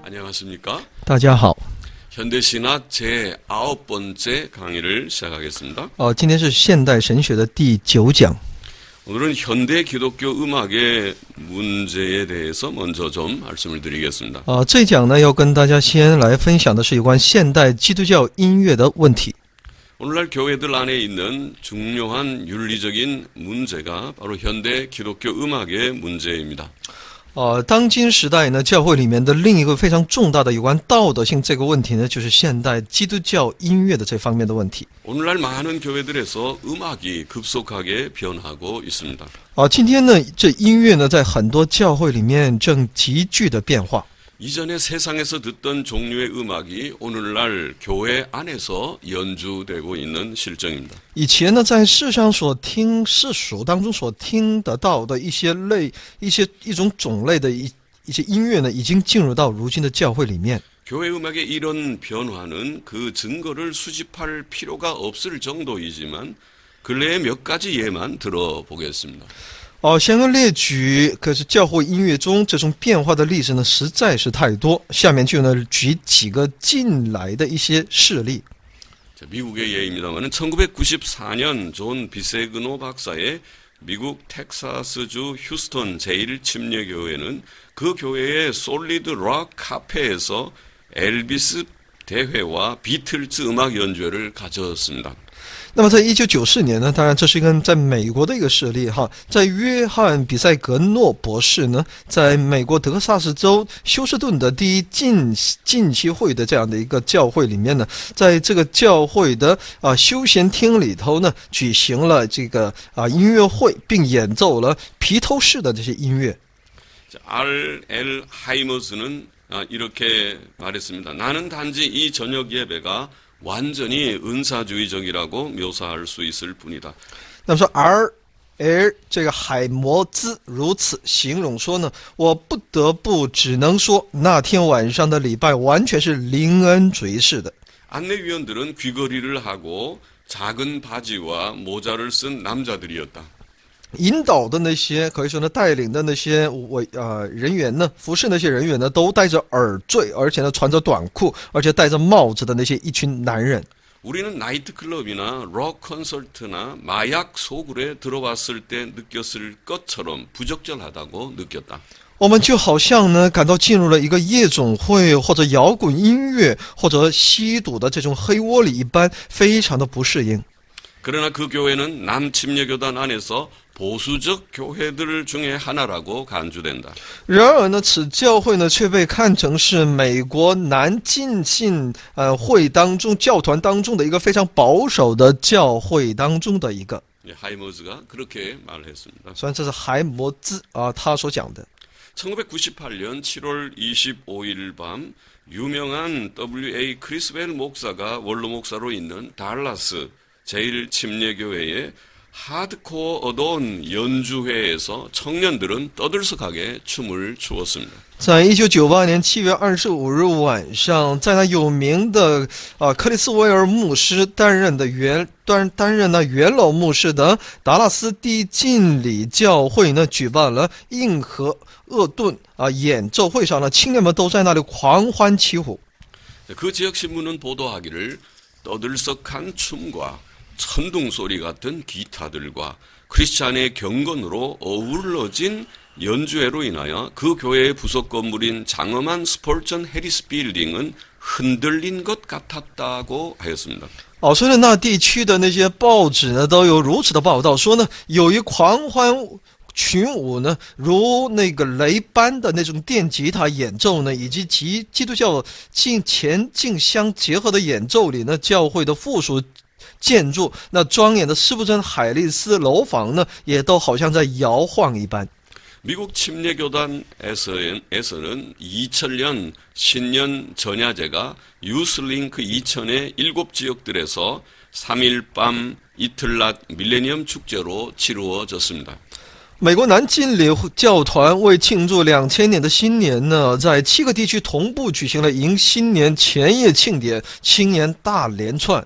안녕하십니까? 大家好。 현대신학 제9번째 강의를 시작하겠습니다. 今天是现代神学的第9讲。 오늘은 현대 기독교 음악의 문제에 대해서 먼저 좀 말씀을 드리겠습니다. 这一讲呢，要跟大家先来分享的是有关现代基督教音乐的问题。 오늘날 교회들 안에 있는 중요한 윤리적인 문제가 바로 현대 기독교 음악의 문제입니다. 当今时代呢，教会里面的另一个非常重大的有关道德性这个问题呢，就是现代基督教音乐的这方面的问题。 오늘날 많은 교회들에서 음악이 급속하게 변하고 있습니다. 今天呢，这音乐呢，在很多教会里面正急剧的变化。 이전에 세상에서 듣던 종류의 음악이 오늘날 교회 안에서 연주되고 있는 실정입니다. 以前呢，在世上所听世俗当中所听得到的一种种类的一些音乐呢，已经进入到如今的教会里面。 교회 음악의 이런 변화는 그 증거를 수집할 필요가 없을 정도이지만 근래의 몇 가지 예만 들어보겠습니다. 先跟列举，可是教会音乐中这种变化的例子呢，实在是太多。下面就呢举几个近来的一些事例。 미국의 예입니다만 1994년 존 비세그노 박사의 미국 텍사스주 휴스턴 제1침례교회는 그 교회의 솔리드 락 카페에서 엘비스 대회와 비틀즈 음악 연주회를 가졌습니다. 那么在1994年呢，当然这是一个在美国的一个事例哈，在约翰比塞格诺博士呢，在美国德克萨斯州休斯顿的第一近期会的这样的一个教会里面呢，在这个教会的休闲厅里头呢，举行了这个音乐会，并演奏了披头士的这些音乐。 R.L. 하이머스는 이렇게 말했습니다. 나는 단지 이 저녁 예배가 완전히 은사주의적이라고 묘사할 수 있을 뿐이다. 那么说 R.L. 这个海摩兹如此形容说呢，我不得不只能说那天晚上的礼拜完全是灵恩主义式的。 안내위원들은 귀걸이를 하고 작은 바지와 모자를 쓴 남자들이었다. 引导的那些可以说呢，带领的那些人员呢，服侍那些人员呢，都戴着耳坠，而且呢穿着短裤，而且戴着帽子的那些一群男人。 우리는 나이트클럽이나 록 콘서트나 마약 소굴에 들어왔을 때 느꼈을 것처럼 부적절하다고 느꼈다. 我们就好像呢，感到进入了一个夜总会或者摇滚音乐或者吸毒的这种黑窝里一般，非常的不适应。 그러나 그 교회는 남침례교단 안에서 보수적 교회들 중에 하나라고 간주된다. 然而呢，此教会呢却被看成是美国南浸信会当中教团当中的一个非常保守的教会当中的一个。 하이머즈가 그렇게 말했습니다. 虽然这是海摩兹他所讲的。 1998년 7월 25일 밤 유명한 W.A. 크리스웰 목사가 원로 목사로 있는 달라스 제1침례교회의 하드코어 어두운 연주회에서 청년들은 떠들썩하게 춤을 추었습니다. 在1998年7月25日晚上，在那有名的克里斯维尔牧师担任元老牧师的达拉斯第浸礼教会呢，举办了硬核厄顿演奏会上呢，青年们都在那里狂欢起舞。 그 지역 신문은 보도하기를 떠들썩한 춤과 천둥 소리 같은 기타들과 크리스찬의 경건으로 어우러진 연주회로 인하여 그 교회의 부속 건물인 장엄한 스폴전 해리스 빌딩은 흔들린 것 같았다고 하였습니다. 所以那地区的那些报纸呢，都有如此的报道说呢，有一狂欢群舞呢，如那个雷般的那种电吉他演奏呢，以及基督教前进相结合的演奏里呢，教会的附属建筑那庄严的斯普珍海利斯楼房呢，也都好像在摇晃一般。 미국 침례교단에서는 2000년 신년 전야제가 유슬링크 2000의 7지역들에서 3일 밤 이틀 낮 밀레니엄 축제로 치루어졌습니다. 美国南浸礼教团为庆祝2000年的新年呢，在7个地区同步举行了迎新年前夜庆典、青年大连串。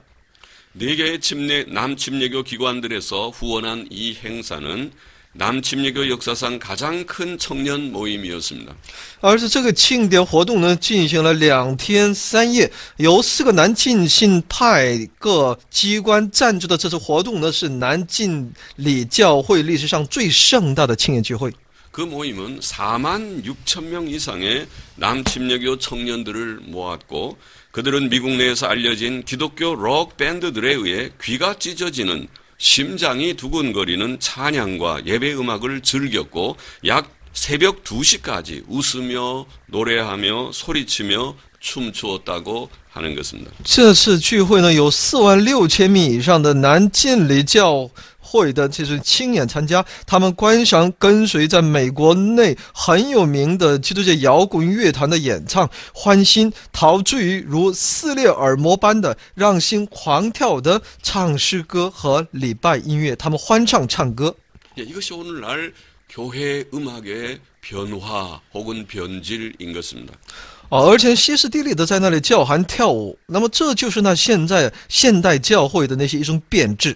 4개의 남침례교 기관들에서 후원한 이 행사는 남침례교 역사상 가장 큰 청년 모임이었습니다. 而是这个庆典活动呢，进行了2天3夜，由4个南浸信派各机关赞助的这次活动呢，是南浸礼教会历史上最盛大的庆典聚会。 그 모임은 4만 6천 명 이상의 남침례교 청년들을 모았고 그들은 미국 내에서 알려진 기독교 록 밴드들에 의해 귀가 찢어지는 심장이 두근거리는 찬양과 예배 음악을 즐겼고 약 새벽 2시까지 웃으며 노래하며 소리치며 춤추었다고 하는 것입니다. 这次聚会呢，有46000名以上的南浸礼教会的这种青年参加，他们观赏跟随在美国内很有名的基督教摇滚乐团的演唱，欢欣陶醉于如撕裂耳膜般的让心狂跳的唱诗歌和礼拜音乐，他们欢唱唱歌。 이것이 오늘날 교회 음악의 변화 혹은 변질인 것입니다. 而且歇斯底里的在那里叫喊跳舞，那么这就是那现代教会的那些一种变质。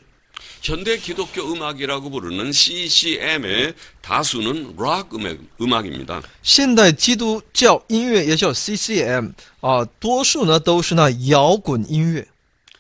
현대 기독교 음악이라고 부르는 CCM의 다수는 락 음악입니다. 现代基督教音乐也叫 CCM 多数呢都是那摇滚音乐。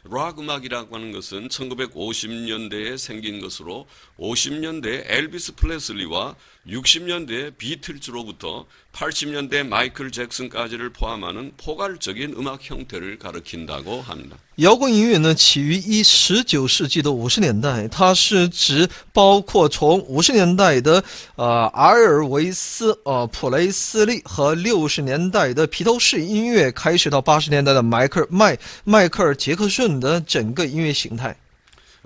락 음악이라고 하는 것은 1950년대에 생긴 것으로 50년대 엘비스 플레슬리와 60년대 비틀즈로부터 80년대 마이클 잭슨까지를 포함하는 포괄적인 음악 형태를 가리킨다고 합니다. 摇滚音乐呢，起于19世纪的50年代，它是指包括从50年代的阿尔维斯普雷斯利和60年代的披头士音乐，开始到80年代的迈克尔杰克逊的整个音乐形态。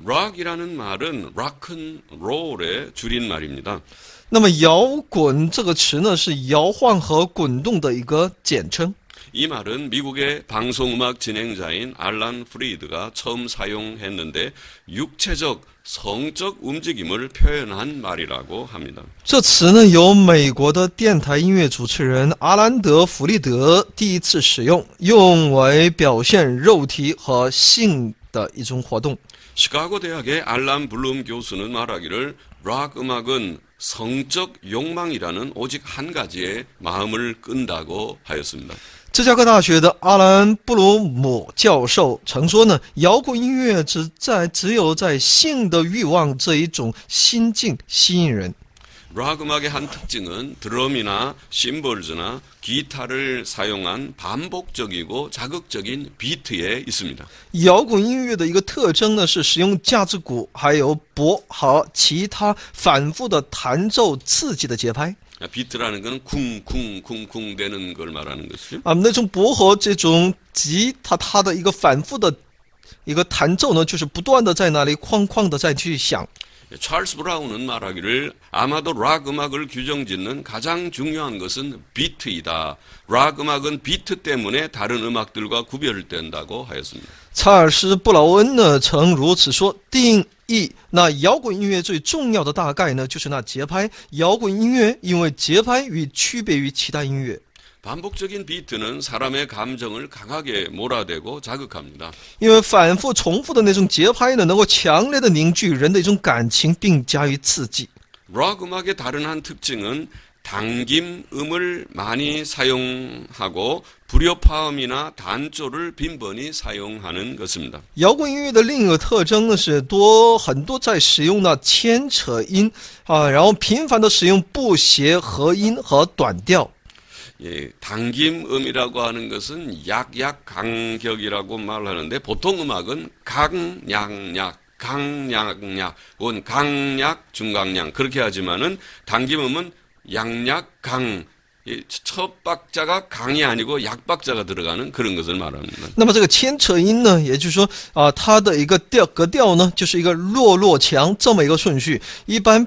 락이라는 말은 락큰롤의 줄임말입니다. 那么摇滚这个词呢，是摇晃和滚动的一个简称。 이 말은 미국의 방송음악 진행자인 알란 프리드가 처음 사용했는데 육체적, 성적 움직임을 표현한 말이라고 합니다. 这词呢，由美国的电台音乐主持人阿兰德·弗利德第一次使用，用为表现肉体和性的一种活动。 시카고 대학의 알란 블룸 교수는 말하기를 락 음악은 성적 욕망이라는 오직 한 가지의 마음을 끈다고 하였습니다. 芝加哥大学的阿兰·布鲁姆教授曾说呢，摇滚音乐只有在性的欲望这一种心境吸引人。 락 음악의 한 특징은 드럼이나 심벌즈나 기타를 사용한 반복적이고 자극적인 비트에 있습니다. 摇滚音乐的一个特征呢，是使用架子鼓、还有钹和其他反复的弹奏刺激的节拍。 비트라는 건 쿵쿵쿵쿵 되는 걸 말하는 것이죠. 那种钹和这种吉他，它的一个反复的一个弹奏呢，就是不断的在那里哐哐的再去响。 찰스 브라운은 말하기를 아마도 락 음악을 규정짓는 가장 중요한 것은 비트이다. 락 음악은 비트 때문에 다른 음악들과 구별된다고 하였습니다. 查尔斯·布劳恩呢曾如此说，定义那摇滚音乐最重要的大概呢，就是那节拍。摇滚音乐因为节拍区别于其他音乐。 반복적인 비트는 사람의 감정을 강하게 몰아대고 자극합니다. 因为反复重复的那种节拍呢，能够强烈的凝聚人的一种感情，并加以刺激。 락 음악의 다른 한 특징은 당김음을 많이 사용하고 불협화음이나 단조를 빈번히 사용하는 것입니다. 摇滚音乐的另一个特征呢，是很多在使用那牵扯音然后频繁的使用不协和音和短调。 예, 당김음이라고 하는 것은 약약강격이라고 말하는데 보통 음악은 강약약, 강약약, 혹은 강약, 중강약 그렇게 하지만은 당김음은 양약, 강 이 첫 박자가 강이 아니고 약박자가 들어가는 그런 것을 말합니다. 那么这个牵扯音呢，也就是说它的一个格调呢，就是一个弱弱强这么一个顺序。一般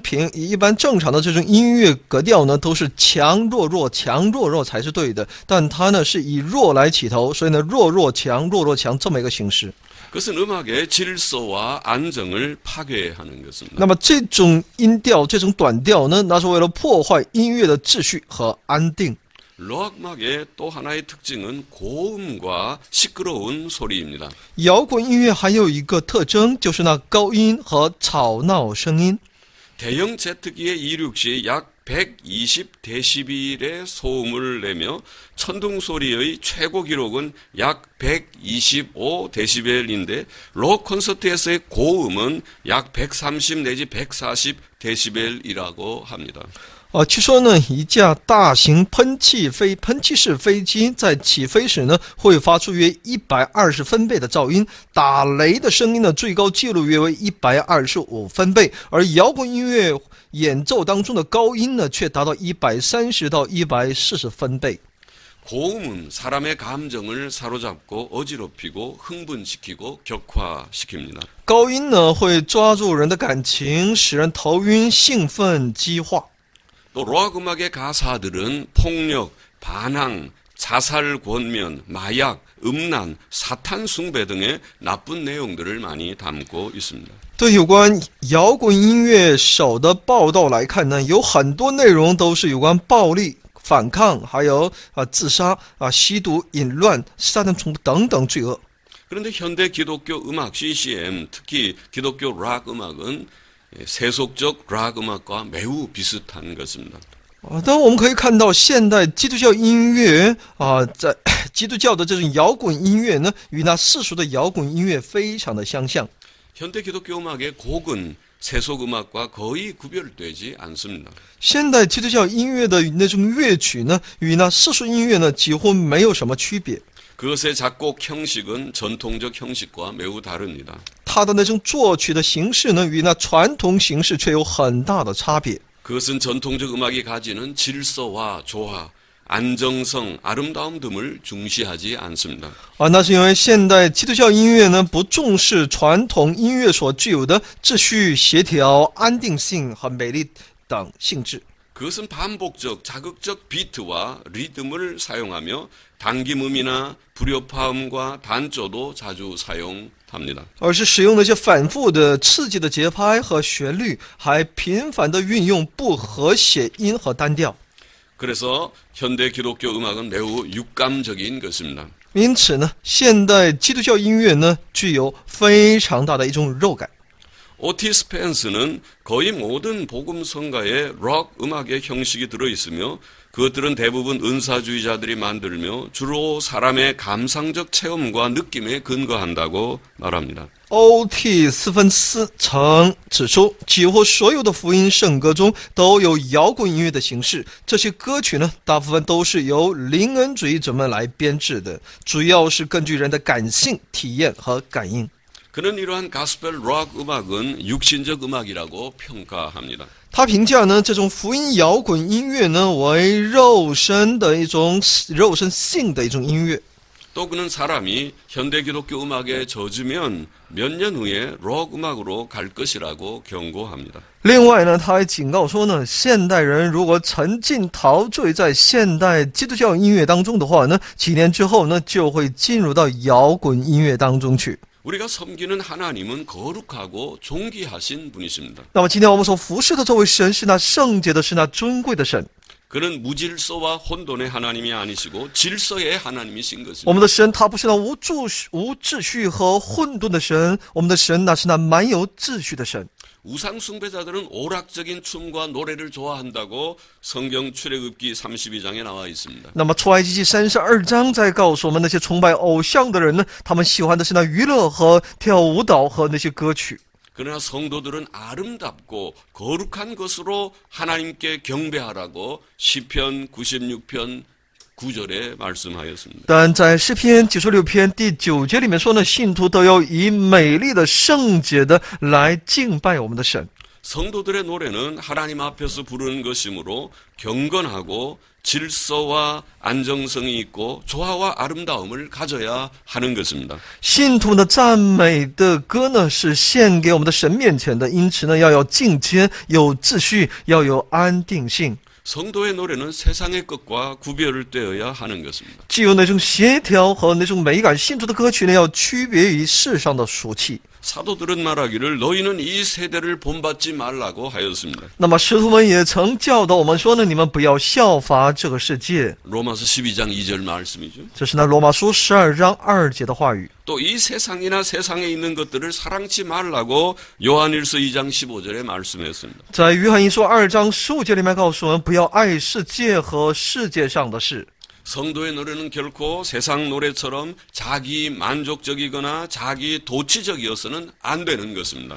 正常的这种音乐格调呢，都是强弱弱强弱弱才是对的，但它呢是以弱来起头，所以呢弱弱强这么一个形式。 그것은 음악의 질서와 안정을 파괴하는 것입니다. 那么这种音调、这种短调呢，那是为了破坏音乐的秩序和安定。 록 음악의 또 하나의 특징은 고음과 시끄러운 소리입니다. 摇滚音乐还有一个特征，就是那高音和吵闹声音。 대형 제트기의 이륙 시 약 120데시벨의 소음을 내며 천둥 소리의 최고 기록은 약 125데시벨인데 록 콘서트에서의 고음은 약 130 내지 140데시벨이라고 합니다. 据说呢，一架大型喷气式飞机在起飞时呢，会发出约120分贝的噪音，打雷的声音呢，最高记录约为125分贝，而摇滚音乐演奏当中的高音呢，却达到130到140分贝。 고음은 사람의 감정을 사로잡고 어지럽히고 흥분시키고 격화시킵니다. 高音呢，会抓住人的感情，使人头晕、兴奋、激化。 또 록 음악의 가사들은 폭력, 반항, 자살 권면, 마약, 음란, 사탄 숭배 등의 나쁜 내용들을 많이 담고 있습니다. 对有关摇滚音乐手的报道来看呢，有很多内容都是有关暴力、反抗，还有自杀、吸毒、淫乱、撒旦崇等等罪恶。 그런데 현대 기독교 음악 CCM, 특히 기독교 락 음악은 세속적 락 음악과 매우 비슷한 것입니다. 当然我们可以看到，现代基督教音乐在基督教的这种摇滚音乐呢，与那世俗的摇滚音乐非常的相像。 현대 기독교 음악의 곡은 세속 음악과 거의 구별되지 않습니다. 现代基督教音乐的那种乐曲呢，与那世俗音乐呢几乎没有什么区别。 그것의 작곡 형식은 전통적 형식과 매우 다릅니다. 它的那种作曲的形式呢，与那传统形式却有很大的差别。 그것은 전통적 음악이 가지는 질서와 조화, 안정성, 아름다움 등을 중시하지 않습니다. 那是因为现代基督教音乐呢，不重视传统音乐所具有的秩序、协调、安定性和美丽等性质。 그것은 반복적, 자극적 비트와 리듬을 사용하며 당김음이나 불협화음과 단조도 자주 사용합니다. 而是使用那些反复的刺激的节拍和旋律，还频繁地运用不和谐音和单调。 그래서 현대 기독교 음악은 매우 육감적인 것입니다. 因此呢，现代基督教音乐呢，具有非常大的一种肉感。 오티스 펜스는 거의 모든 복음성가에 록 음악의 형식이 들어있으며 그것들은 대부분 은사주의자들이 만들며 주로 사람의 감상적 체험과 느낌에 근거한다고 말합니다. 欧蒂斯芬斯曾指出，几乎所有的福音圣歌中都有摇滚音乐的形式。这些歌曲呢，大部分都是由灵恩主义者们来编制的，主要是根据人的感性体验和感应。 그는 이러한 가스펠 록 음악은 육신적 음악이라고 평가합니다. 他评价呢，这种福音摇滚音乐呢，为肉身性的一种音乐。 또 그는 사람이 현대 기독교 음악에 젖으면 몇 년 후에 록 음악으로 갈 것이라고 경고합니다. 另外呢，他还警告说呢，现代人如果沉浸陶醉在现代基督教音乐当中的话呢，几年之后呢，就会进入到摇滚音乐当中去。 우리가 섬기는 하나님은 거룩하고 존귀하신 분이십니다. 那么今天我们所服侍的这位神是那圣洁的，是那尊贵的神。 그는 무질서와 혼돈의 하나님이 아니시고 질서의 하나님이신 我 것입니다. 们的神他不是那无秩序和混沌的神，我们的神那是那满有秩序的神。 우상 숭배자들은 오락적인 춤과 노래를 좋아한다고 성경 출애굽기 32장에 나와 있습니다. 那么出埃及记32章在告诉我们，那些崇拜偶像的人呢，他们喜欢的是那娱乐和跳舞蹈和那些歌曲。 그러나 성도들은 아름답고 거룩한 것으로 하나님께 경배하라고 시편 96편 9절에 말씀하였습니다. 但在诗篇96篇第9节里面说呢，信徒都要以美丽的、圣洁的来敬拜我们的神。 성도들의 노래는 하나님 앞에서 부르는 것이므로 경건하고 질서와 안정성이 있고 조화와 아름다움을 가져야 하는 것입니다. 信徒们的赞美的歌呢，是献给我们的神面前的，因此呢，要有敬虔，有秩序，要有安定性。 성도의 노래는 세상의 것과 구별을 떼어야 하는 것입니다. 既有那种协调和那种美感，信徒的歌曲呢，要区别于世上的俗气。 사도들은 말하기를 너희는 이 세대를 본받지 말라고 하였습니다. 那么使徒们也曾教导我们说呢，你们不要效法这个世界。 로마서 12장 2절 말씀이죠. 这是呢罗马书12章2节的话语。 또 이 세상이나 세상에 있는 것들을 사랑치 말라고 요한일서 2장 15절에 말씀했습니다. 在约翰一书2章15节里面告诉我们，不要爱世界和世界上的事。 성도의 노래는 결코 세상 노래처럼 자기 만족적이거나 자기 도취적이어서는 안 되는 것입니다.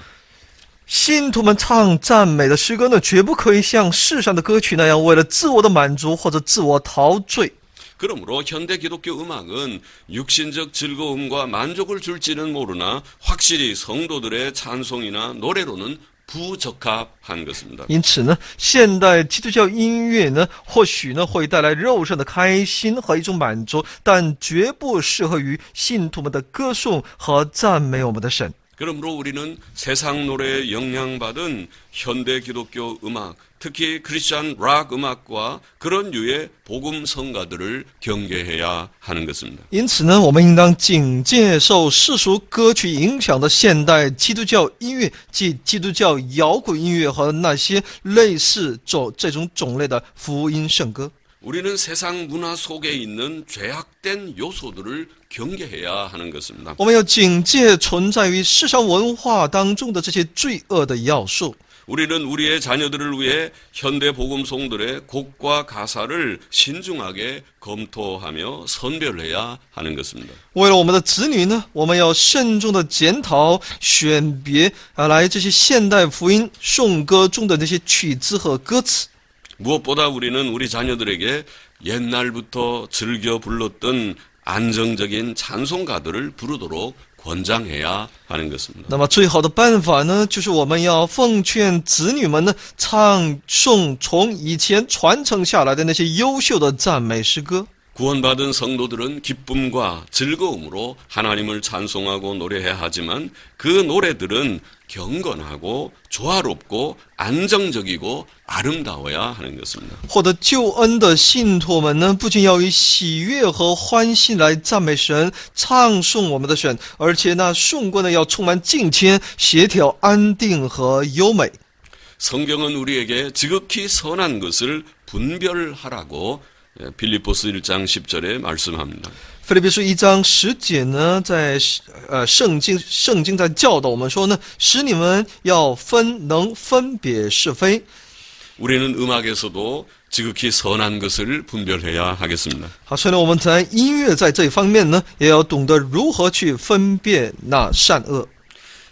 信徒们唱赞美的诗歌呢，绝不可以像世上的歌曲那样，为了自我的满足或者自我陶醉。 그러므로 현대 기독교 음악은 육신적 즐거움과 만족을 줄지는 모르나 확실히 성도들의 찬송이나 노래로는 부적합한 것입니다. 因此呢，现代基督教音乐呢，或许呢会带来肉身的开心和一种满足，但绝不适合于信徒们的歌颂和赞美我们的神。 그러므로 우리는 세상 노래에 영향받은 현대 기독교 음악, 특히 크리스천 락 음악과 그런 류의 복음 성가들을 경계해야 하는 것입니다. 因此呢，我们应当警戒受世俗歌曲影响的现代基督教音乐，即基督教摇滚音乐和那些类似这种种类的福音圣歌。 우리는 세상 문화 속에 있는 죄악된 요소들을 경계해야 하는 것입니다. 我们要警戒存在于世上文化当中的这些罪恶的要素。 우리는 우리의 자녀들을 위해 현대 복음송들의 곡과 가사를 신중하게 검토하며 선별해야 하는 것입니다. 为了我们的子女呢，我们要慎重的检讨、选别来这些现代福音颂歌中的那些曲子和歌词。 무엇보다 우리는 우리 자녀들에게 옛날부터 즐겨 불렀던 안정적인 찬송가들을 부르도록 권장해야 하는 것입니다. 那么最好的办法呢，就是我们要奉劝子女们呢，唱诵从以前传承下来的那些优秀的赞美诗歌。 구원받은 성도들은 기쁨과 즐거움으로 하나님을 찬송하고 노래해야 하지만 그 노래들은 경건하고 조화롭고 안정적이고 아름다워야 하는 것입니다. 获得救恩的信徒们呢，不仅要以喜悦和欢喜来赞美神、唱颂我们的神，而且那颂歌呢要充满敬虔、协调、安定和优美。 성경은 우리에게 지극히 선한 것을 분별하라고 빌립보스 1장 10절에 말씀합니다. 腓立比书1章10节呢，在圣经在教导我们说呢，使你们要能分别是非。 우리는 음악에서도 지극히 선한 것을 분별해야 하겠습니다. 好，所以呢，我们在音乐在这一方面呢，也要懂得如何去分辨那善恶。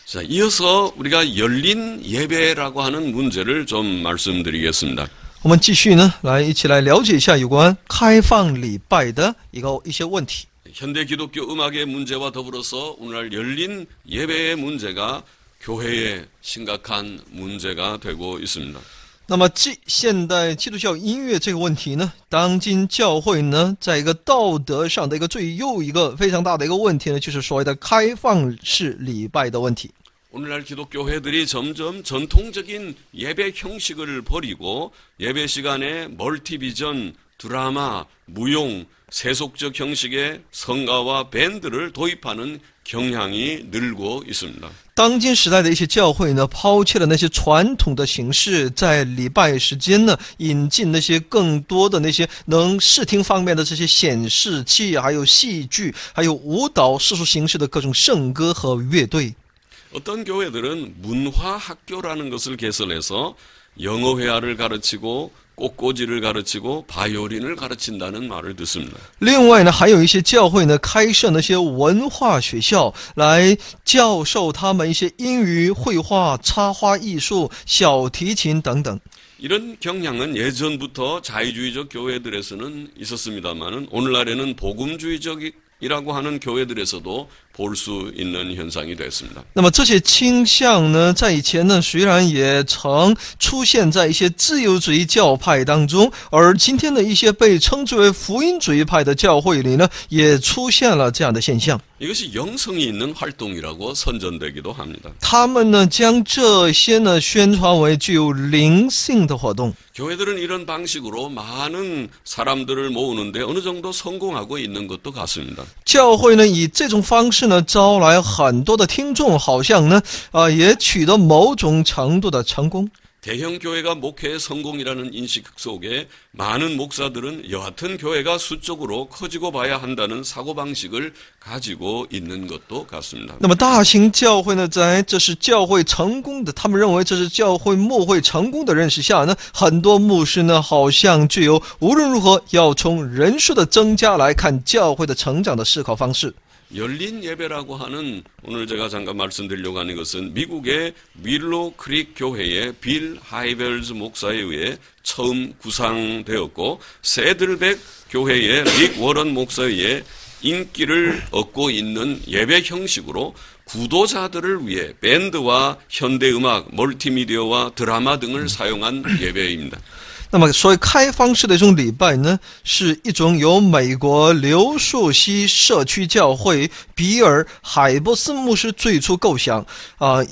자, 이어서 우리가 열린 예배라고 하는 문제를 좀 말씀드리겠습니다. 我们继续呢，一起来了解一下有关开放礼拜的一些问题。 현대 기독교 음악의 문제와 더불어서 오늘날 열린 예배의 문제가 교회의 심각한 문제가 되고 있습니다. 那么，现代基督教音乐这个问题呢，当今教会呢，在一个道德上的又一个非常大的一个问题呢，就是所谓的开放式礼拜的问题。 오늘날 기독교회들이 점점 전통적인 예배 형식을 버리고 예배 시간에 멀티비전, 드라마, 무용, 세속적 형식의 성가와 밴드를 도입하는 경향이 늘고 있습니다. 当今时代的一些教会呢，抛弃了那些传统的形式，在礼拜时间呢，引进那些更多的那些能视听方面的这些显示器，还有戏剧，还有舞蹈世俗形式的各种圣歌和乐队。 어떤 교회들은 문화학교라는 것을 개설해서 영어회화를 가르치고 꽃꽂이를 가르치고 바이올린을 가르친다는 말을 듣습니다. 另外呢，还有一些教会呢，开设那些文化学校，来教授他们一些英语、绘画、插花艺术、小提琴等等。 이런 경향은 예전부터 자유주의적 교회들에서는 있었습니다만 오늘날에는 복음주의적이라고 하는 교회들에서도 볼 수 있는 현상이 됐습니다. 那么这些倾向呢，在以前呢，虽然也曾出现在一些自由主义教派当中，而今天的一些被称之为福音主义派的教会里呢，也出现了这样的现象。 이것이 영성이 있는 활동이라고 선전되기도 합니다. 他们呢，将这些呢宣传为具有灵性的活动。 교회들은 이런 방식으로 많은 사람들을 모으는데 어느 정도 성공하고 있는 것도 같습니다. 教会呢，以这种方式呢，招来很多的听众，好像呢，也取得某种程度的成功。 대형 교회가 목회의 성공이라는 인식 속에 많은 목사들은 여하튼 교회가 수적으로 커지고 봐야 한다는 사고방식을 가지고 있는 것도 같습니다. 那么大型教会呢，在这是教会成功的，他们认为这是教会牧会成功的认识下呢，很多牧师呢，好像具有无论如何要从人数的增加来看教会的成长的思考方式。 열린 예배라고 하는 오늘 제가 잠깐 말씀드리려고 하는 것은 미국의 윌로 크릭 교회의 빌 하이벨즈 목사에 의해 처음 구상되었고 세들백 교회의 릭 워런 목사에 의해 인기를 얻고 있는 예배 형식으로 구도자들을 위해 밴드와 현대음악, 멀티미디어와 드라마 등을 사용한 예배입니다. 那么，所谓开放式的这种礼拜呢，是一种由美国流树溪社区教会比尔·海伯斯牧师最初构想，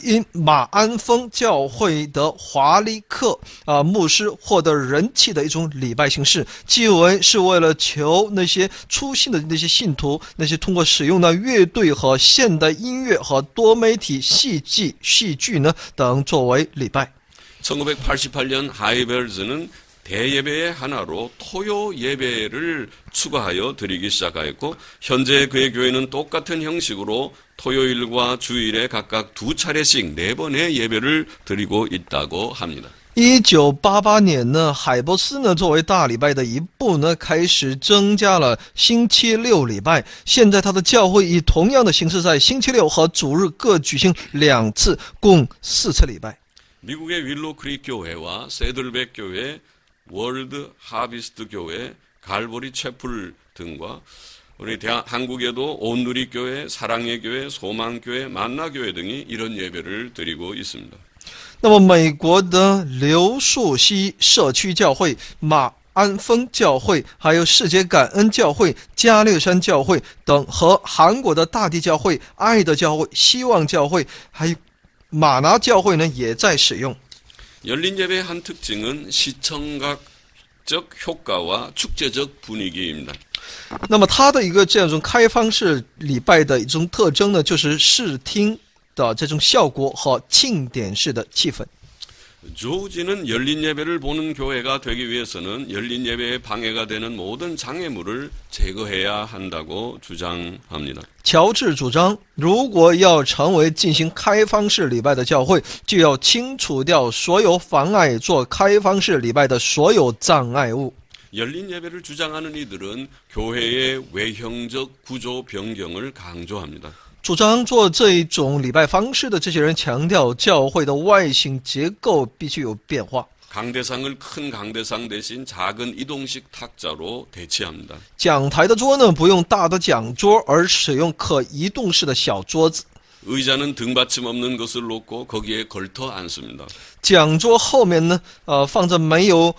因马鞍峰教会的华利克牧师获得人气的一种礼拜形式，即为是为了求那些初信的那些信徒，那些通过使用的乐队和现代音乐和多媒体戏剧呢等作为礼拜。 1988년 하이벨즈는 대예배의 하나로 토요 예배를 추가하여 드리기 시작하였고 현재 그의 교회는 똑같은 형식으로 토요일과 주일에 각각 2차례씩 4번의 예배를 드리고 있다고 합니다. 1988年呢，海伯斯呢作为大礼拜的一部呢，开始增加了星期六礼拜。现在他的教会以同样的形式，在星期六和主日各举行2次，共4次礼拜。 미국의 윌로 크릭 교회와 세들백 교회, 월드 하비스트 교회, 갈보리 채플 등과 우리 한국에도 온누리 교회, 사랑의 교회, 소망 교회, 만나 교회 등이 이런 예배를 드리고 있습니다. 那么，美国的流树溪社区教会、马鞍峰教会，还有世界感恩教会、加略山教会等，和韩国的大地教会、爱的教会、希望教会，还有马拿教会呢，也在使用。 열린 예배의 한 특징은 시청각적 효과와 축제적 분위기입니다. 那么它的一个这种开放式礼拜的一种特征呢，就是视听的这种效果和庆典式的气氛。 조우지는 열린 예배를 보는 교회가 되기 위해서는 열린 예배에 방해가 되는 모든 장애물을 제거해야 한다고 주장합니다. 乔治主张，如果要成为进行开放式礼拜的教会，就要清除掉所有妨碍做开放式礼拜的所有障碍物。 열린 예배를 주장하는 이들은 교회의 외형적 구조 변경을 강조합니다. 主张做这一种礼拜方式的这些人强调，教会的外形结构必须有变化。 강대상을 큰 강대상 대신 작은 이동식 탁자로 대체합니다. 讲台的桌呢，不用大的讲桌，而使用可移动式的小桌子。 의자는 등받침 없는 것을 놓고 거기에 걸터 앉습니다. 讲桌后面呢，放着没有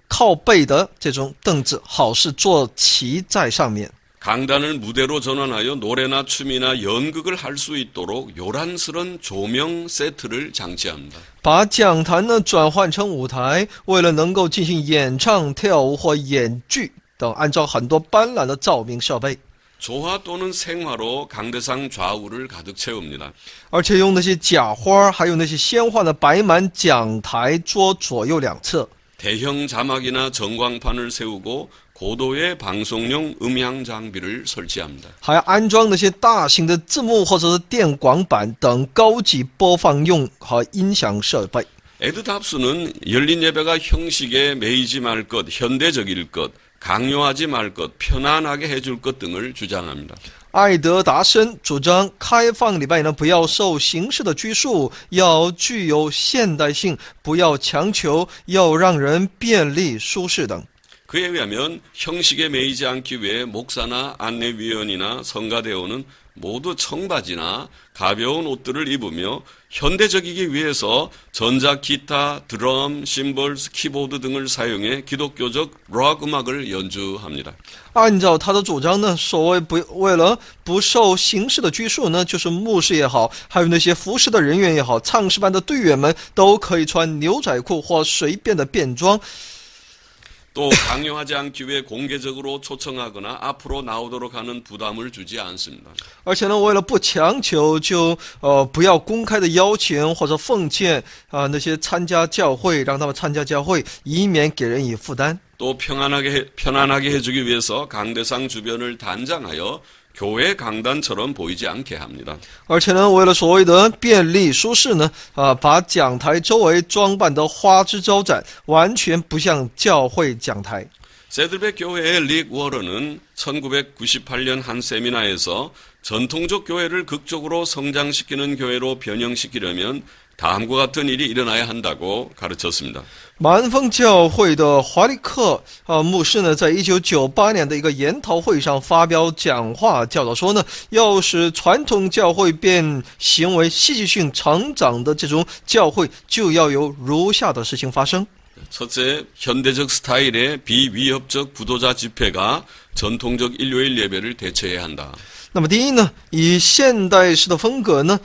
靠背的这种凳子，好事坐骑在上面。 강단을 무대로 전환하여 노래나 춤이나 연극을 할 수 있도록 요란스런 조명 세트를 장치합니다. 把讲坛呢转换成舞台，为了能够进行演唱、跳舞或演剧等，安装很多斑斓的照明设备。 조화 또는 생화로 강대상 좌우를 가득 채웁니다. 而且用那些假花，还有那些鲜花呢，摆满讲台桌左右两侧。 대형 자막이나 전광판을 세우고 고도의 방송용 음향 장비를 설치합니다. 还要安装那些大型的字幕或者是电广板等高级播放用和音响设备。 에드 답스는 열린 예배가 형식에 매이지 말 것, 현대적일 것, 강요하지 말 것, 편안하게 해줄 것 등을 주장합니다. 艾德达森主张开放礼拜呢，不要受形式的拘束，要具有现代性，不要强求，要让人便利舒适等。 그에 의하면 형식에 매이지 않기 위해 목사나 안내위원이나 성가대원은 모두 청바지나 가벼운 옷들을 입으며 현대적이기 위해서 전자 기타, 드럼, 심벌스, 키보드 등을 사용해 기독교적 록 음악을 연주합니다. 按照他的主张呢，为了不受形式的拘束呢，就是牧师也好，还有那些服侍的人员也好，唱诗班的队员们都可以穿牛仔裤或随便的便装。 또 강요하지 않기 위해 공개적으로 초청하거나 앞으로 나오도록 하는 부담을 주지 않습니다. 而且呢，为了不强求，就不要公开的邀请或者奉献那些参加教会，让他们参加教会，以免给人以负担。 또 편안하게 해주기 위해서 강대상 주변을 단장하여 교회 강단처럼 보이지 않게 합니다. 而且呢，为了所谓的便利舒适呢，把讲台周围装扮得花枝招展，完全不像教会讲台。 세들백 교회의 릭 워런은 1998년 한 세미나에서 전통적 교회를 극적으로 성장시키는 교회로 변형시키려면 다음과 같은 일이 일어나야 한다고 가르쳤습니다. 满峰教会的华利克牧师呢，在1998年的一个研讨会上发表讲话，教导说呢，要使传统教会变形为戏剧性成长的这种教会，就要有如下的事情发生。 첫째, 현대적 스타일의 비위협적 부도자 집회가 전통적 일요일 예배를 대체해야 한다. 那么第一呢，以现代式的风格呢，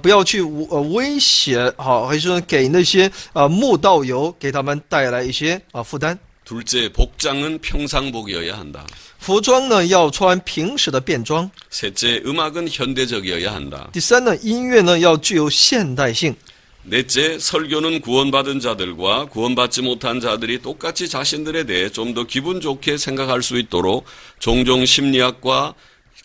不要去威胁还是说给那些慕道友给他们带来一些负担。 둘째, 복장은 평상복이어야 한다. 服装呢要穿平时的便装。 셋째, 음악은 현대적이어야 한다. 第三呢，音乐呢要具有现代性。 넷째, 설교는 구원받은 자들과 구원받지 못한 자들이 똑같이 자신들에 대해 좀 더 기분 좋게 생각할 수 있도록 종종 심리학과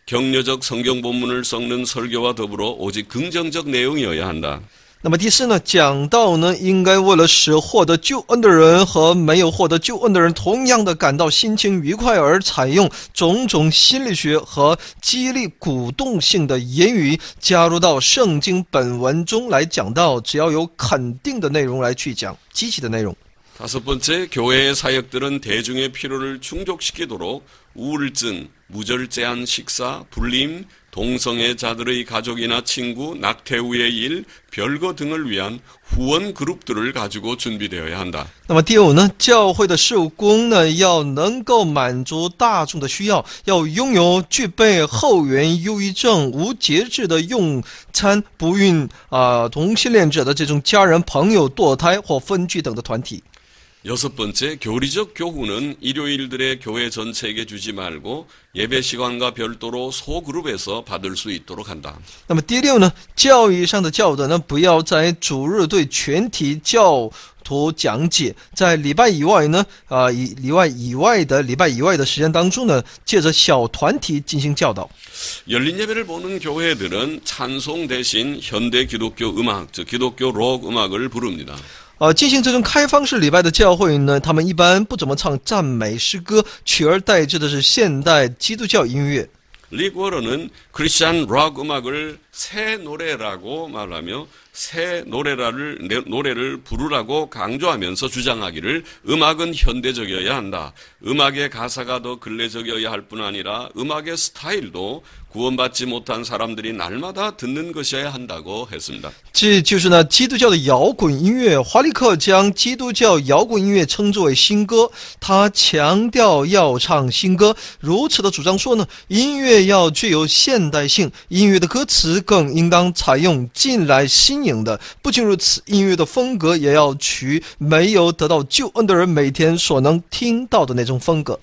격려적 성경 본문을 섞는 설교와 더불어 오직 긍정적 내용이어야 한다. 那么第四呢，讲道呢，应该为了使获得救恩的人和没有获得救恩的人同样的感到心情愉快，而采用种种心理学和激励鼓动性的言语加入到圣经本文中来讲道，只要有肯定的内容来去讲，积极的内容。 다섯 번째, 교회의 사역들은 대중의 필요를 충족시키도록 우울증, 무절제한 식사, 불림, 동성애자들의 가족이나 친구, 낙태 후의 일, 별거 등을 위한 후원 그룹들을 가지고 준비되어야 한다. 那么第五呢，教会的事工呢，要能够满足大众的需要，要拥有具备后援忧郁症、无节制的用餐、不孕同性恋者的这种家人、朋友、堕胎或分居等的团体。 여섯 번째, 교리적 교훈은 일요일들의 교회 전체에게 주지 말고 예배 시간과 별도로 소그룹에서 받을 수 있도록 한다. 那么第六呢，教义上的教导呢，不要在主日对全体教徒讲解，在礼拜以外呢，礼拜以外的时间当中呢，借着小团体进行教导。 열린 예배를 보는 교회들은 찬송 대신 현대 기독교 음악, 즉 기독교 록 음악을 부릅니다. 进行这种开放式礼拜的教会呢，他们一般不怎么唱赞美诗歌，取而代之的是现代基督教音乐。 릭 워런은 크리스찬 록 음악을 새 노래라고 말하며 새 노래를 부르라고 강조하면서 주장하기를 음악은 현대적이어야 한다. 음악의 가사가 더 근래적이어야 할 뿐 아니라 음악의 스타일도 구원받지 못한 사람들이 날마다 듣는 것이어야 한다고 했습니다. 这就是呢，基督教的摇滚音乐。华利克将基督教摇滚音乐称之为新歌，他强调要唱新歌，如此的主张说呢，音乐要具有现代性，音乐的歌词更应当采用近来新颖的。不仅如此，音乐的风格也要取没有得到救恩的人每天所能听到的那种风格。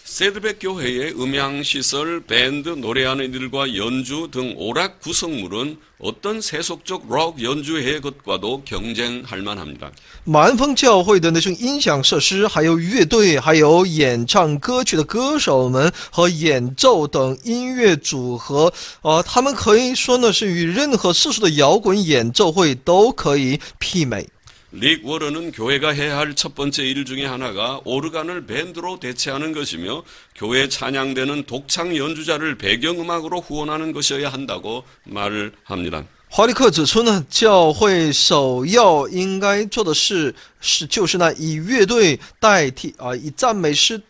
세드백 교회의 음향시설, 밴드, 노래하는 이들과 연주 등 오락 구성물은 어떤 세속적 록 연주회 것과도 경쟁할 만합니다. 满峰教会的那种音响设施，还有乐队，还有演唱歌曲的歌手们和演奏等音乐组合，他们可以说呢是与任何世俗的摇滚演奏会都可以媲美。 릭 워런은 교회가 해야 할 첫 번째 일 중에 하나가 오르간을 밴드로 대체하는 것이며 교회 찬양되는 독창 연주자를 배경음악으로 후원하는 것이어야 한다고 말을 합니다. 华利克指出呢，教会首要应该做的事就是呢，以乐队代替以赞美诗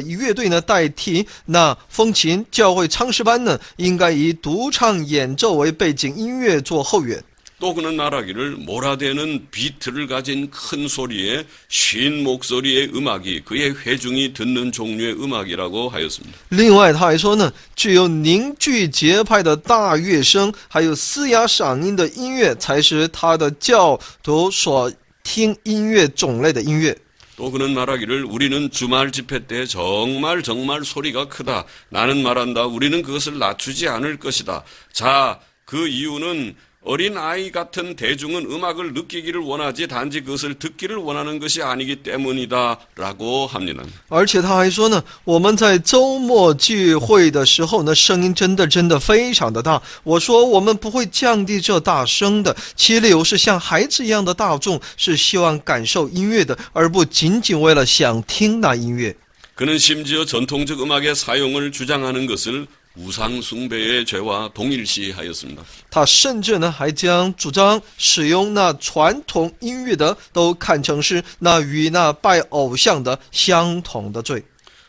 以乐队呢代替那风琴，教会唱诗班呢应该以独唱演奏为背景音乐做后援。 또 그는 말하기를 몰아대는 비트를 가진 큰 소리의 쉰 목소리의 음악이 그의 회중이 듣는 종류의 음악이라고 하였습니다. 另外，他还说呢，具有凝聚节拍的大乐声，还有嘶哑嗓音的音乐，才是他的教徒所听音乐种类的音乐。 또 그는 말하기를 우리는 주말 집회 때 정말 소리가 크다. 나는 말한다. 우리는 그것을 낮추지 않을 것이다. 자, 그 이유는 어린 아이 같은 대중은 음악을 느끼기를 원하지 단지 그것을 듣기를 원하는 것이 아니기 때문이다라고 합니다. 而且他还说呢，我们在周末聚会的时候呢，声音真的非常的大。我说我们不会降低这大声的，其理由是像孩子一样的大众是希望感受音乐的，而不仅仅为了想听那音乐。 그는 심지어 전통적 음악의 사용을 주장하는 것을 우상 숭배의 죄와 동일시하였습니다. 他甚至呢还将主张使用那传统音乐的都看成是那与那拜偶像的相同的罪。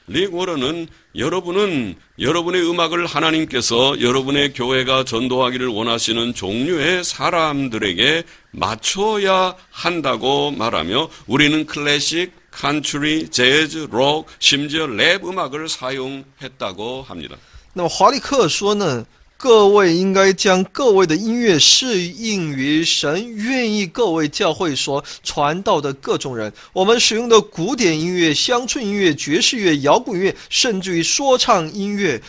릭 워런은 여러분은 여러분의 음악을 하나님께서 여러분의 교회가 전도하기를 원하시는 종류의 사람들에게 맞춰야 한다고 말하며 우리는 클래식, 칸츄리, 재즈, 록, 심지어 랩 음악을 사용했다고 합니다. 那么华利克说呢，各位应该将各位的音乐适应于神愿意各位教会所传道的各种人。我们使用的古典音乐、乡村音乐、爵士乐、摇滚乐，甚至于说唱音乐。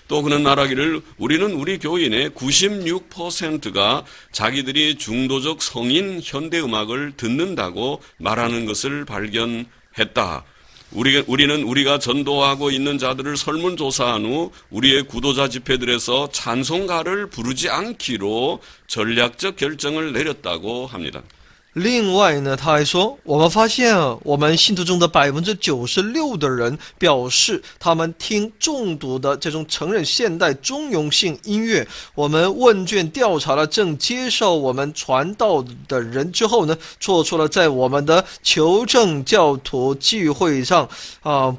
또 그는 말하기를 우리는 우리 교인의 96%가 자기들이 중도적 성인 현대음악을 듣는다고 말하는 것을 발견했다. 우리는 우리가 전도하고 있는 자들을 설문조사한 후 우리의 구도자 집회들에서 찬송가를 부르지 않기로 전략적 결정을 내렸다고 합니다. 另外呢，他还说，我们发现我们信徒中的96%的人表示，他们听重度的这种承认现代中庸性音乐。我们问卷调查了正接受我们传道的人之后呢，做出了在我们的求证教徒聚会上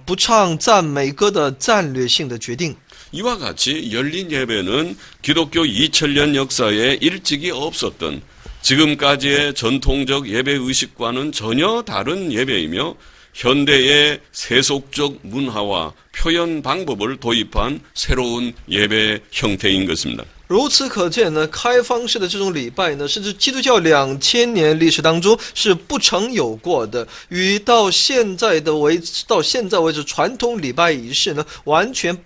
不唱赞美歌的战略性的决定。 이와 같이 열린 예배는 기독교 2000년 역사에 일찍이 없었던 지금까지의 전통적 예배 의식과는 전혀 다른 예배이며 현대의 세속적 문화와 표현 방법을 도입한 새로운 예배 형태인 것입니다. 如此可见呢，开放式的这种礼拜呢，是指基督教2000年历史当中是不曾有过的，与到现在为止传统礼拜仪式呢，完全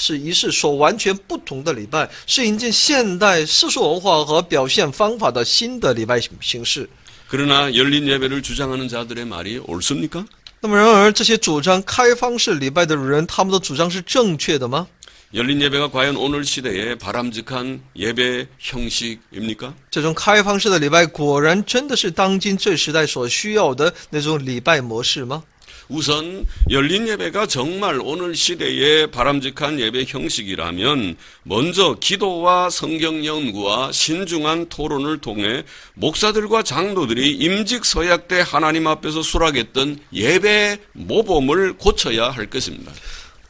是仪式所完全不同的礼拜，是引进现代世俗文化和表现方法的新的礼拜形式。 그러나 열린 예배를 주장하는 자들의 말이 옳습니까? 那么，然而这些主张开放式礼拜的人，他们的主张是正确的吗？ 열린 예배가 과연 오늘 시대의 바람직한 예배 형식입니까? 这种开放式的礼拜果然真的是当今这时代所需要的那种礼拜模式吗？ 우선 열린 예배가 정말 오늘 시대의 바람직한 예배 형식이라면 먼저 기도와 성경 연구와 신중한 토론을 통해 목사들과 장로들이 임직 서약 때 하나님 앞에서 수락했던 예배 모범을 고쳐야 할 것입니다.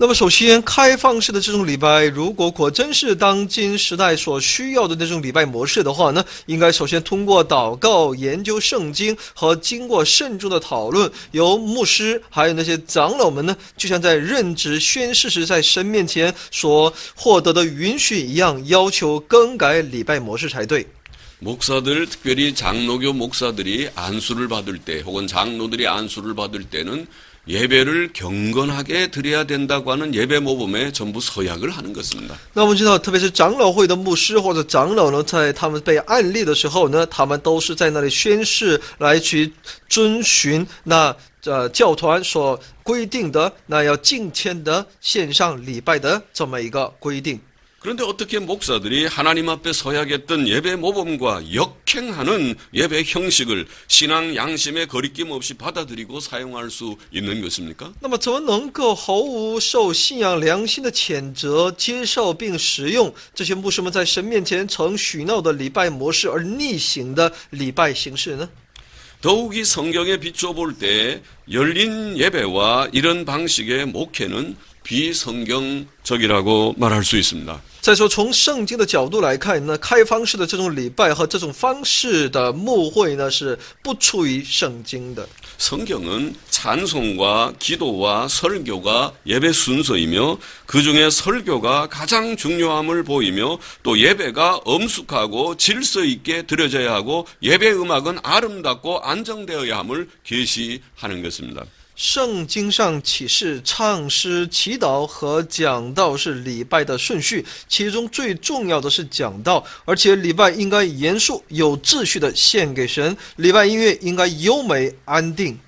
那么，首先，开放式的这种礼拜，如果真是当今时代所需要的那种礼拜模式的话呢，应该首先通过祷告、研究圣经和经过慎重的讨论，由牧师还有那些长老们呢，就像在任职宣誓时在神面前所获得的允许一样，要求更改礼拜模式才对。 목사들, 특별히 장로교 목사들이 안수를 받을 때 혹은 장로들이 안수를 받을 때는 예배를 경건하게 드려야 된다고 하는 예배 모범에 전부 서약을 하는 것입니다. 那我们知道，特别是长老会的牧师或者长老呢，在他们被案例的时候呢，他们都是在那里宣誓来去遵循那教团所规定的那要敬虔的献上礼拜的这么一个规定。 그런데 어떻게 목사들이 하나님 앞에 서약했던 예배 모범과 역행하는 예배 형식을 신앙 양심에 거리낌 없이 받아들이고 사용할 수 있는 것입니까? 那么，怎么能够毫无受信仰良心的谴责，接受并使用这些牧师们在神面前曾许诺的礼拜模式而逆行的礼拜形式呢？ 더욱이 성경에 비추어 볼 때 열린 예배와 이런 방식의 목회는 비성경적이라고 말할 수 있습니다. 再说，从圣经的角度来看呢，开放式的这种礼拜和这种方式的牧会呢，是不出于圣经的。 성경은 찬송과 기도와 설교가 예배 순서이며 그중에 설교가 가장 중요함을 보이며 또 예배가 엄숙하고 질서 있게 드려져야 하고 예배 음악은 아름답고 안정되어야 함을 계시하는 것입니다. 圣经上启示唱诗、祈祷和讲道是礼拜的顺序，其中最重要的是讲道，而且礼拜应该严肃、有秩序的献给神，礼拜音乐应该优美、安定。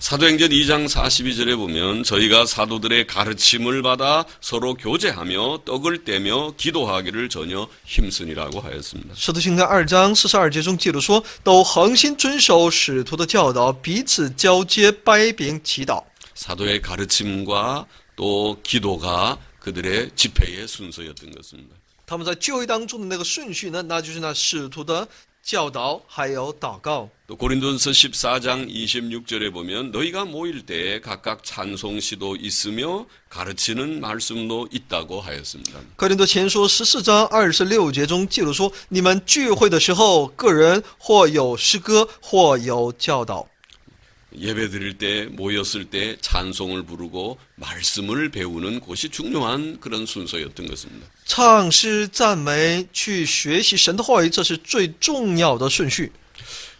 사도행전 2장 42절에 보면 저희가 사도들의 가르침을 받아 서로 교제하며 떡을 떼며 기도하기를 전혀 힘쓰니라고 하였습니다. 使徒行传2章42节中记录说，都恒心遵守使徒的教导，彼此交接、掰饼、祈祷。 사도의 가르침과 또 기도가 그들의 집회의 순서였던 것입니다. 他们在教会当中的那个顺序呢，那就是那使徒的教导还有祷告。 또 고린도전서 14장 26절에 보면 너희가 모일 때 각각 찬송시도 있으며 가르치는 말씀도 있다고 하였습니다. 哥林多前书14章26节中记录说，你们聚会的时候，个人或有诗歌，或有教导。 예배 드릴 때 모였을 때 찬송을 부르고 말씀을 배우는 것이 중요한 그런 순서였던 것입니다. 唱诗赞美，去学习神的话语，这是最重要的顺序。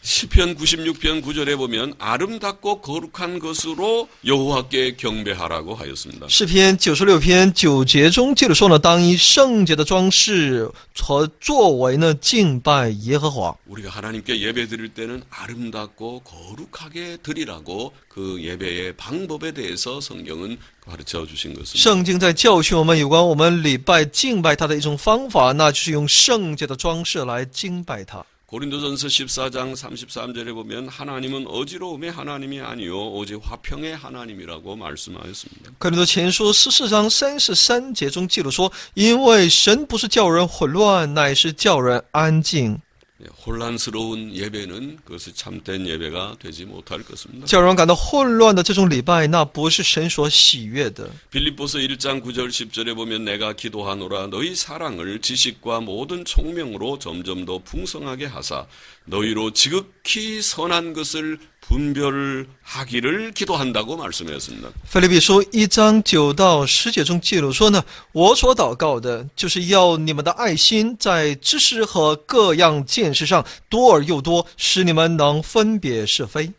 시편 96편 9절에 보면 아름답고 거룩한 것으로 여호와께 경배하라고 하였습니다. 诗篇96篇9节中记录说呢，当以圣洁的装饰和作为呢敬拜耶和华。 우리가 하나님께 예배 드릴 때는 아름답고 거룩하게 드리라고 그 예배의 방법에 대해서 성경은 가르쳐 주신 것입니다. 圣经在教训我们有关我们礼拜敬拜他的一种方法，那就是用圣洁的装饰来敬拜他。 고린도전서 14장 33절에 보면 하나님은 어지러움의 하나님이 아니요 오직 화평의 하나님이라고 말씀하였습니다. 哥林多前书14章33节中记录说，因为神不是叫人混乱，乃是叫人安静。 혼란스러운 예배는 그것이 참된 예배가 되지 못할 것입니다. 叫人感到混乱的这种礼拜，那不是神所喜悦的。 빌립보서 1장 9절 10절에 보면 내가 기도하노라 너희 사랑을 지식과 모든 총명으로 점점 더 풍성하게 하사 너희로 지극히 선한 것을 분별하기를 기도한다고 말씀하였습니다. 腓立比书1章9到10节中记录说呢，我所祷告的，就是要你们的爱心在知识和各样见识上多而又多，使你们能分别是非。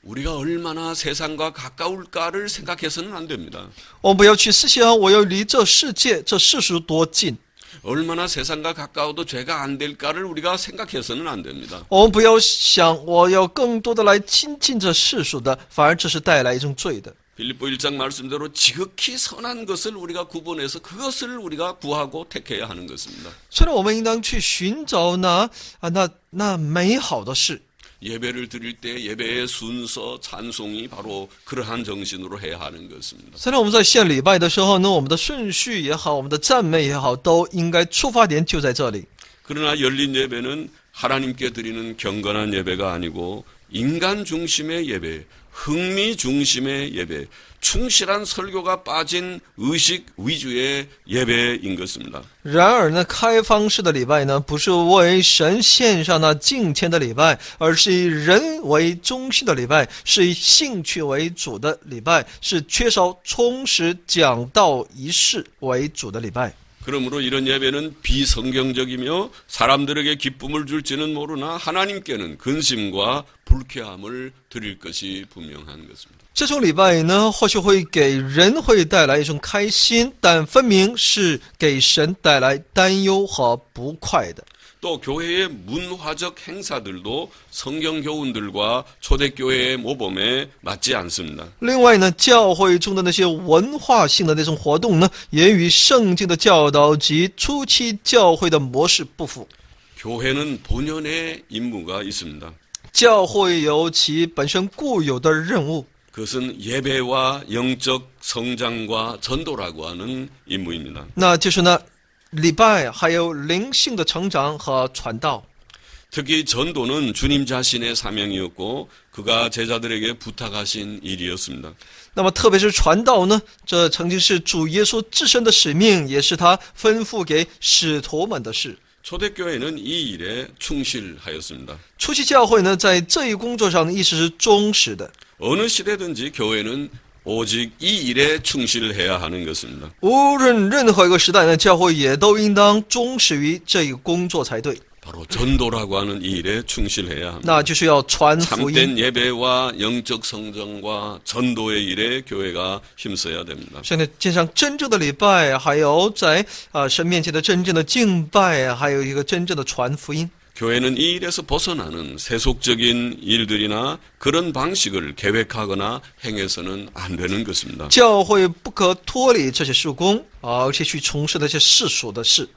우리가 얼마나 세상과 가까울까를 생각해서는 안 됩니다. 我们不要去思想我要离这世界、这世俗多近。 얼마나 세상과 가까워도 죄가 안 될까를 우리가 생각해서는 안 됩니다. 我们不要想我要更多的来亲近这世俗的，反而这是带来一种罪的。 빌립보 1장 말씀대로 지극히 선한 것을 우리가 구분해서 그것을 우리가 구하고 택해야 하는 것입니다. 虽然我们应当去寻找那美好的事， 예배를 드릴 때 예배의 순서, 찬송이 바로 그러한 정신으로 해야 하는 것입니다. 虽然我们在献礼拜的时候呢，我们的顺序也好，我们的赞美也好，都应该出发点就在这里。 그러나 열린 예배는 하나님께 드리는 경건한 예배가 아니고 인간 중심의 예배, 흥미 중심의 예배, 충실한 설교가 빠진 의식 위주의 예배인 것입니다. 然而呢，开放式的礼拜呢，不是为神献上那敬虔的礼拜，而是以人为中心的礼拜，是以兴趣为主的礼拜，是缺少充实讲道仪式为主的礼拜。 그러므로 이런 예배는 비성경적이며 사람들에게 기쁨을 줄지는 모르나 하나님께는 근심과 불쾌함을 드릴 것이 분명한 것입니다. 这种礼拜呢，或许会给人会带来一种开心，但分明是给神带来担忧和不快的。 또 교회의 문화적 행사들도 성경 교훈들과 초대교회의 모범에 맞지 않습니다. 另外呢，教会中的那些文化性的那种活动呢，也与圣经的教导及初期教会的模式不符。 교회는 본연의 임무가 있습니다. 教会有其本身固有的任务， 그것은 예배와 영적 성장과 전도라고 하는 임무입니다. 那就是呢，礼拜还有灵性的成长和传道。 특히 전도는 주님 자신의 사명이었고 그가 제자들에게 부탁하신 일이었습니다. 那么特别是传道呢，这曾经是主耶稣自身的使命，也是他吩咐给使徒们的事。 초대교회는 이 일에 충실하였습니다. 初期教会呢，在这一工作上一直是忠实的。 어느 시대든지 교회는 오직 이 일에 충실해야 하는 것입니다. 无论任何一个时代呢，教会也都应当忠实于这一个工作才对。 바로 전도라고 하는 이 일에 충실해야 합니다. 那就是要传福音。 참된 예배와 영적 성정과 전도의 일에 교회가 힘써야 됩니다. 现在建上真正的礼拜，还有在神面前的真正的敬拜，还有一个真正的传福音。 교회는 이 일에서 벗어나는 세속적인 일들이나 그런 방식을 계획하거나 행해서는 안 되는 것입니다. 教会不可脱离这些事工而且去从事那些世俗的事。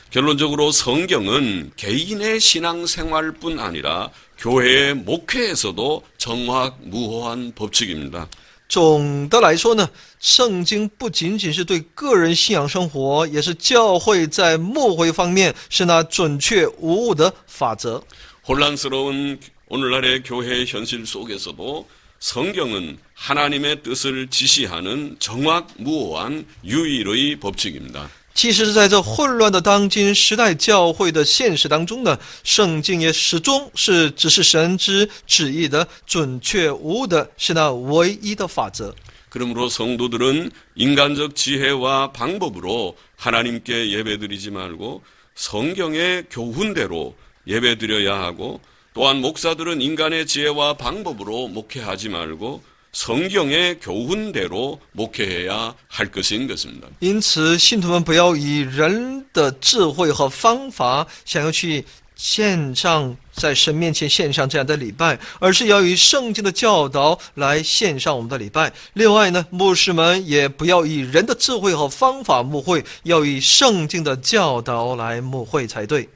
결론적으로 성경은 개인의 신앙생활뿐 아니라 교회의 목회에서도 정확무호한 법칙입니다. 总的来说呢，圣经不仅仅是对个人信仰生活，也是教会在牧会方面是那准确无误的法则。 혼란스러운 오늘날의 교회의 현실 속에서도 성경은 하나님의 뜻을 지시하는 정확무호한 유일의 법칙입니다. 其实，在这混乱的当今时代教会的现实当中呢，圣经也始终是只是神之旨意的准确无误的，是那唯一的法则。 그러므로 성도들은 인간적 지혜와 방법으로 하나님께 예배드리지 말고 성경의 교훈대로 예배드려야 하고 또한 목사들은 인간의 지혜와 방법으로 목회하지 말고 성경의 교훈대로 목회해야 할 것인 것입니다. 因此，信徒们不要以人的智慧和方法想要去献上在神面前献上这样的礼拜，而是要以圣经的教导来献上我们的礼拜。另外呢，牧师们也不要以人的智慧和方法牧会，要以圣经的教导来牧会才对。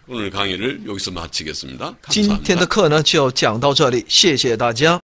오늘 강의를 여기서 마치겠습니다. 今天的 감사합니다. 课呢就讲到这里，谢谢大家。